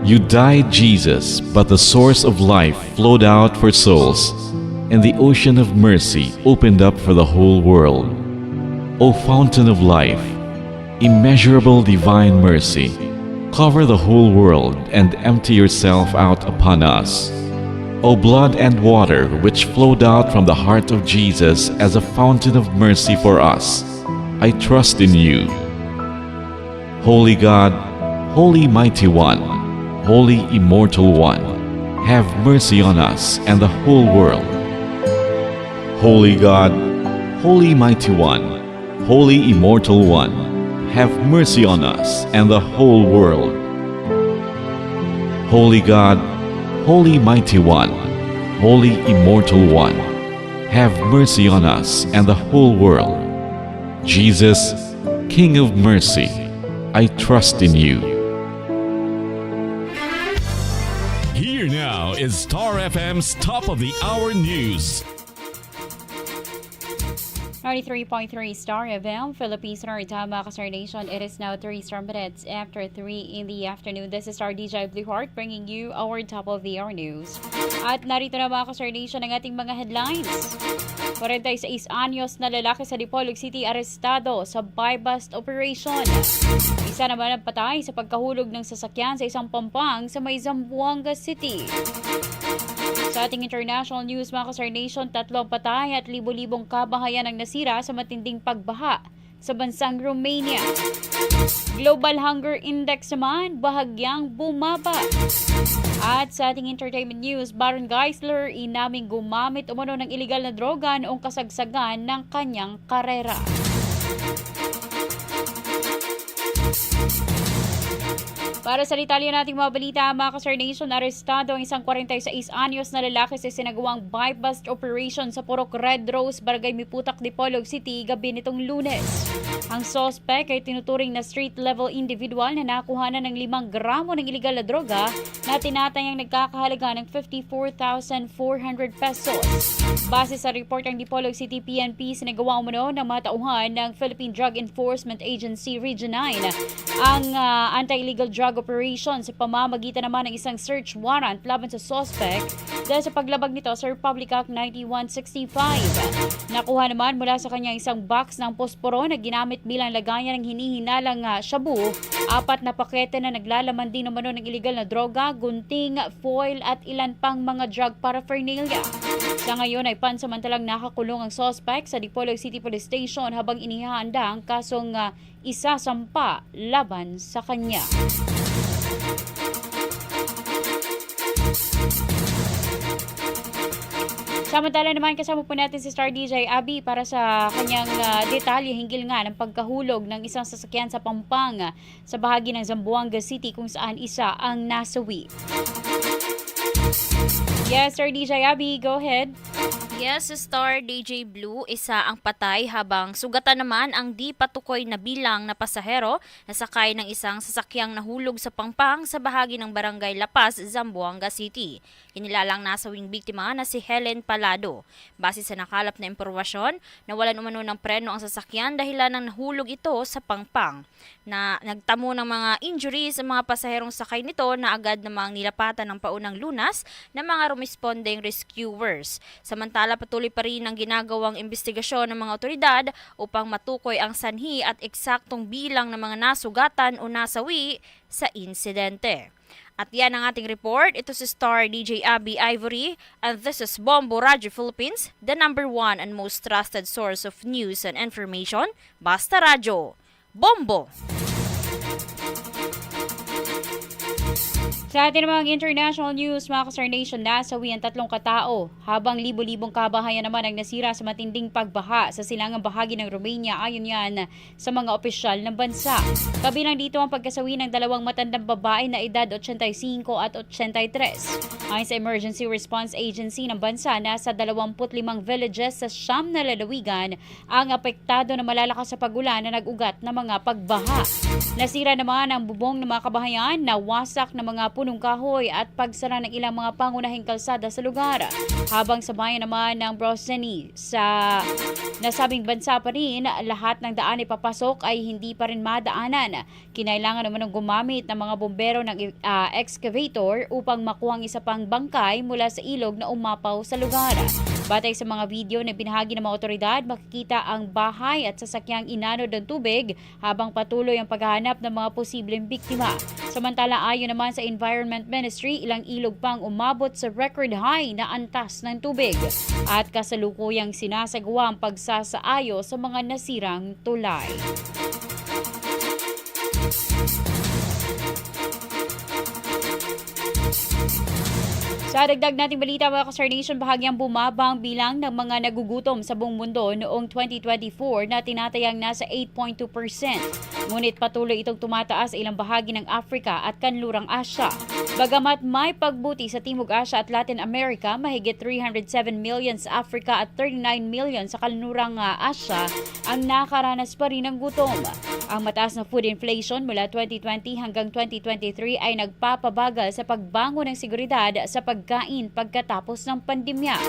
You died, Jesus, but the source of life flowed out for souls, and the ocean of mercy opened up for the whole world. O fountain of life, immeasurable divine mercy, cover the whole world and empty yourself out upon us. O blood and water which flowed out from the heart of Jesus as a fountain of mercy for us, I trust in you. Holy God, Holy Mighty One, Holy Immortal One, have mercy on us and the whole world. Holy God, Holy Mighty One, Holy Immortal One, have mercy on us and the whole world. Holy God, Holy Mighty One, Holy Immortal One, have mercy on us and the whole world. Jesus, King of mercy, I trust in you. Here now is Star FM's Top of the Hour News. 93.3 Star FM, Philippines Tama Kasar Nation. It is now 3 minutes after 3 in the afternoon. This is Star DJ Blueheart bringing you our Top of the Hour News. At narito na mga Kasar Nation ang ating mga headlines. 46 anyos na lalaki sa Dipolog City arestado sa buy-bust operation. Isa naman ang patay sa pagkahulog ng sasakyan sa isang pampang sa may Zamboanga City. Sa ating international news mga Kasar Nation, 3 patay at libo-libong kabahayan ang nasira sa matinding pagbaha sa bansang Romania. Global Hunger Index naman bahagyang bumaba. At sa ating entertainment news, Baron Geisler inaming gumamit umano ng iligal na droga noong kasagsagan ng kanyang karera. Para sa detalye nating mga balita, mga Kasar Nation, arestado ang isang 46 anyos na lalaki sa sinagawang buy-bust operation sa Purok Red Rose, Barangay Miputak, Dipolog City, gabi nitong Lunes. Ang suspect ay tinuturing na street-level individual na nakuhanan ng 5 gramo ng iligal na droga na tinatayang nagkakahalaga ng 54,400 pesos. Base sa report ng Dipolog City PNP, sinagawa umano ng mga tauhan ng Philippine Drug Enforcement Agency Region 9 ang anti-illegal drug operation sa pamamagitan naman ng isang search warrant laban sa suspect dahil sa paglabag nito sa Republic Act 9165. Nakuha naman mula sa kanya isang box ng posporo na ginamit bilang lagayan ng hinihinalang shabu, 4 na pakete na naglalaman din naman ng iligal na droga, gunting, foil at ilan pang mga drug paraphernalia. Sa ngayon ay pansamantalang nakakulong ang suspect sa Dipolog City Police Station habang inihahanda ang kasong isasampa laban sa kanya. Samantala naman kasama po natin si Star DJ Abby para sa kanyang detalye hinggil nga ng pagkahulog ng isang sasakyan sa Pampanga sa bahagi ng Zamboanga City kung saan isa ang nasawi. Yes, Star DJ Abby, go ahead. Yes, Star DJ Blue, isa ang patay habang sugatan naman ang di patukoy na bilang na pasahero na sakay ng isang sasakyang nahulog sa Pampang sa bahagi ng Barangay La Paz, Zamboanga City. Inilalang nasawing biktima na si Helen Palado. Base sa nakalap na impormasyon, nawalan umano ng preno ang sasakyan dahilan ng nahulog ito sa Pampang. Na nagtamo ng mga injuries ang mga pasaherong sakay nito na agad namang nilapatan ng paunang lunas ng mga responding rescuers. Samantala, patuloy pa rin ang ginagawang investigasyon ng mga otoridad upang matukoy ang sanhi at eksaktong bilang ng mga nasugatan o nasawi sa insidente. At yan ang ating report. Ito si Star DJ Abby Ivory and this is Bombo Radio Philippines, the #1 and most trusted source of news and information. Basta Radio. Bombo! Sa ating mga international news, mga Kasar Nation, nasawi ang 3 katao habang libo-libong kabahayan naman ang nasira sa matinding pagbaha sa silangang bahagi ng Romania ayon yan sa mga opisyal ng bansa. Kabilang dito ang pagkasawi ng 2 matandang babae na edad 85 at 83. Ayon sa Emergency Response Agency ng bansa, nasa 25 villages sa Siyam na lalawigan ang apektado na malalakas sa pagulan na nag-ugat ng mga pagbaha. Nasira naman ang bubong ng mga kabahayan, nawasak ng mga punong kahoy at pagsara ng ilang mga pangunahing kalsada sa lugar. Habang sa bayan naman ng Broceni, sa nasabing bansa pa rin, lahat ng daan ay papasok ay hindi pa rin madaanan. Kinailangan naman ng gumamit ng mga bombero ng excavator upang makuha ang isa pang bangkay mula sa ilog na umapaw sa lugar. Batay sa mga video na binahagi ng mga otoridad, makikita ang bahay at sasakyang inanod ng tubig habang patuloy ang paghahanap ng mga posibleng biktima. Samantala, ayon naman sa Environment Ministry, ilang ilog pang umabot sa record high na antas ng tubig at kasalukuyang sinasagawa ang pagsasaayo sa mga nasirang tulay. Sa dagdag nating balita mga ka-Star Nation, bahagyang bumaba ang bilang ng mga nagugutom sa buong mundo noong 2024 na tinatayang nasa 8.2%. Ngunit patuloy itong tumataas sa ilang bahagi ng Africa at Kanlurang Asya. Bagamat may pagbuti sa Timog Asya at Latin America, mahigit 307 million sa Africa at 39 million sa Kanlurang Asya ang nakaranas pa rin ng gutom. Ang mataas na food inflation mula 2020 hanggang 2023 ay nagpapabagal sa pagbangon ng seguridad sa pagkain pagkatapos ng pandemya.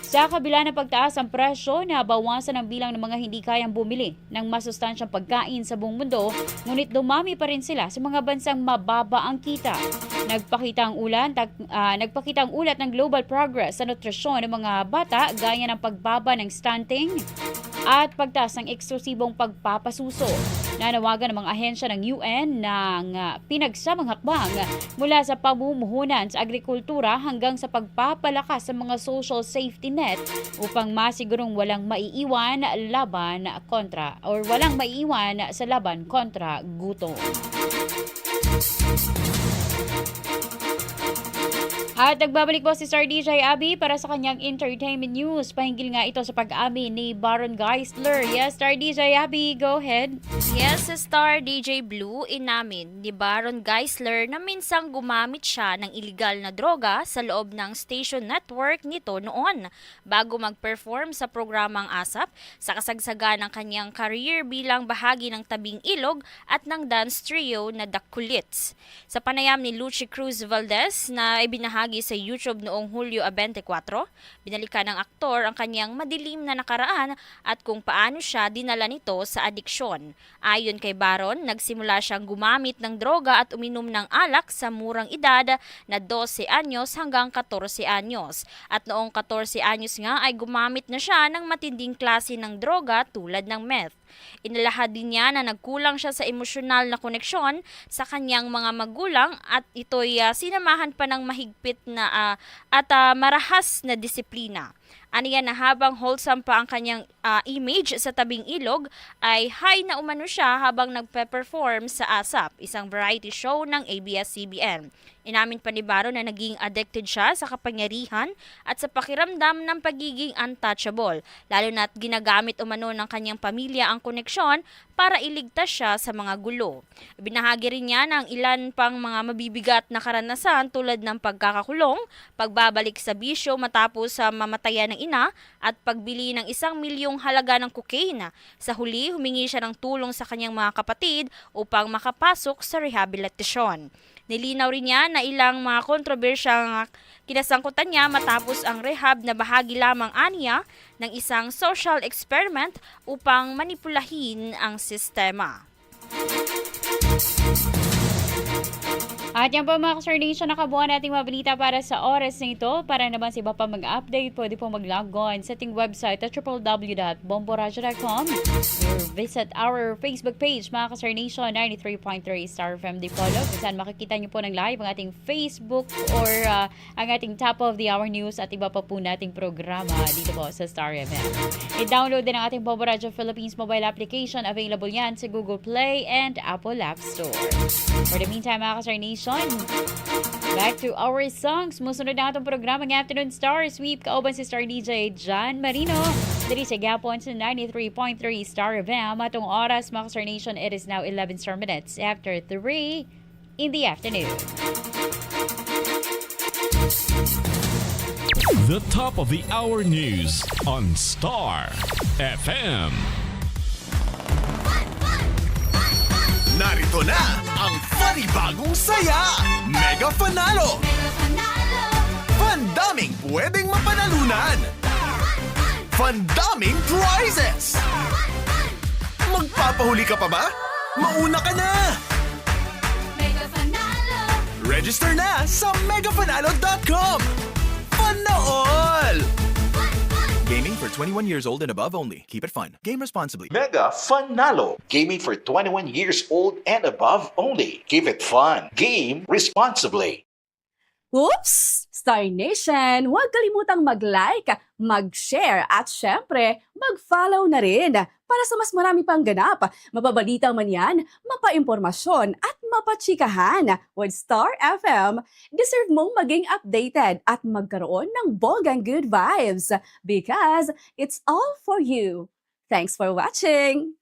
Sa kabila ng pagtaas ang presyo, nabawasan ang bilang ng mga hindi kayang bumili ng masustansyang pagkain sa buong mundo, ngunit dumami pa rin sila sa mga bansang mababa ang kita. Nagpakita ang ulat ng Global Progress sa nutrisyon ng mga bata gaya ng pagbaba ng stunting at pagtaas ng eksklusibong pagpapasuso. Nanawagan ng mga ahensya ng UN ng pinagsamang hakbang mula sa pamumuhunan sa agrikultura hanggang sa pagpapalakas sa mga social safety net upang masigurong walang maiiwan sa laban kontra gutom. At nagbabalik po si Star DJ Abby para sa kanyang entertainment news. Pahinggil nga ito sa pag-amin ni Baron Geisler. Yes, Star DJ Abby, go ahead. Yes, Star DJ Blue, inamin ni Baron Geisler na minsang gumamit siya ng iligal na droga sa loob ng station network nito noon bago mag-perform sa programang ASAP sa kasagsagan ng kanyang career bilang bahagi ng Tabing Ilog at ng dance trio na The Kulits. Sa panayam ni Lucy Cruz Valdez na ibinahagi sa YouTube noong Hulyo 24, binalikan ng aktor ang kanyang madilim na nakaraan at kung paano siya dinala nito sa adiksyon. Ayon kay Baron, nagsimula siyang gumamit ng droga at uminom ng alak sa murang edad na 12 anyos hanggang 14 anyos. At noong 14 anyos nga ay gumamit na siya ng matinding klase ng droga tulad ng meth. Inalahad din niya na nagkulang siya sa emosyonal na koneksyon sa kanyang mga magulang at ito'y sinamahan pa ng mahigpit na marahas na disiplina. Aniya na habang wholesome pa ang kanyang image sa Tabing Ilog, ay high na umano siya habang nagpe-perform sa ASAP, isang variety show ng ABS-CBN. Inamin pa ni Baron na naging addicted siya sa kapangyarihan at sa pakiramdam ng pagiging untouchable, lalo na't ginagamit umano ng kanyang pamilya ang koneksyon para iligtas siya sa mga gulo. Ibinahagi rin niya ng ilan pang mga mabibigat na karanasan tulad ng pagkakakulong, pagbabalik sa bisyo matapos sa mamatayan ng ina at pagbili ng 1 milyong halaga ng cocaine. Sa huli, humingi siya ng tulong sa kanyang mga kapatid upang makapasok sa rehabilitasyon. Nilinaw rin niya na ilang mga kontrobersyang kinasangkutan niya matapos ang rehab na bahagi lamang aniya ng isang social experiment upang manipulahin ang sistema. At yan po mga ka-Star Nation, nakabuhan nating mabalita para sa oras na ito. Para naman sa iba pa mag-update, pwede po mag-log on sa ating website at www.bomboradio.com or visit our Facebook page, mga ka-Star Nation 93.3 Star FM Dipolog. Kung saan makikita nyo po ng live ang ating Facebook or ang ating top of the hour news at iba pa po nating programa dito po sa Star FM. I-download din ang ating Bombo Radio Philippines mobile application. Available yan sa Google Play and Apple App Store. For the meantime, mga ka-Star Nation, back to our songs. Musunod na itong programa ng Afternoon Star Sweep. Kauban si Star DJ John Marino. Dali sa Gapon sa 93.3 Star FM. Atong oras, mga Star Nation, it is now 11 star minutes after 3 in the afternoon. The top of the hour news on Star FM. 93.3 Ito na ang funny bagong saya! Mega Fanalo! Fandaming pwedeng mapanalunan! Fandaming prizes! Magpapahuli ka pa ba? Mauna ka na! Register na sa megafanalo.com! Fun na all! Gaming for 21 years old and above only. Keep it fun. Game responsibly. Mega Fanalo. Gaming for 21 years old and above only. Keep it fun. Game responsibly. Oops! Star Nation, huwag kalimutang mag-like, mag-share at syempre, mag-follow na rin para sa mas marami pang ganap, mapabalitang man yan, mapaimpormasyon at mapachikahan. With Star FM, deserve mong maging updated at magkaroon ng bonggang good vibes because it's all for you. Thanks for watching!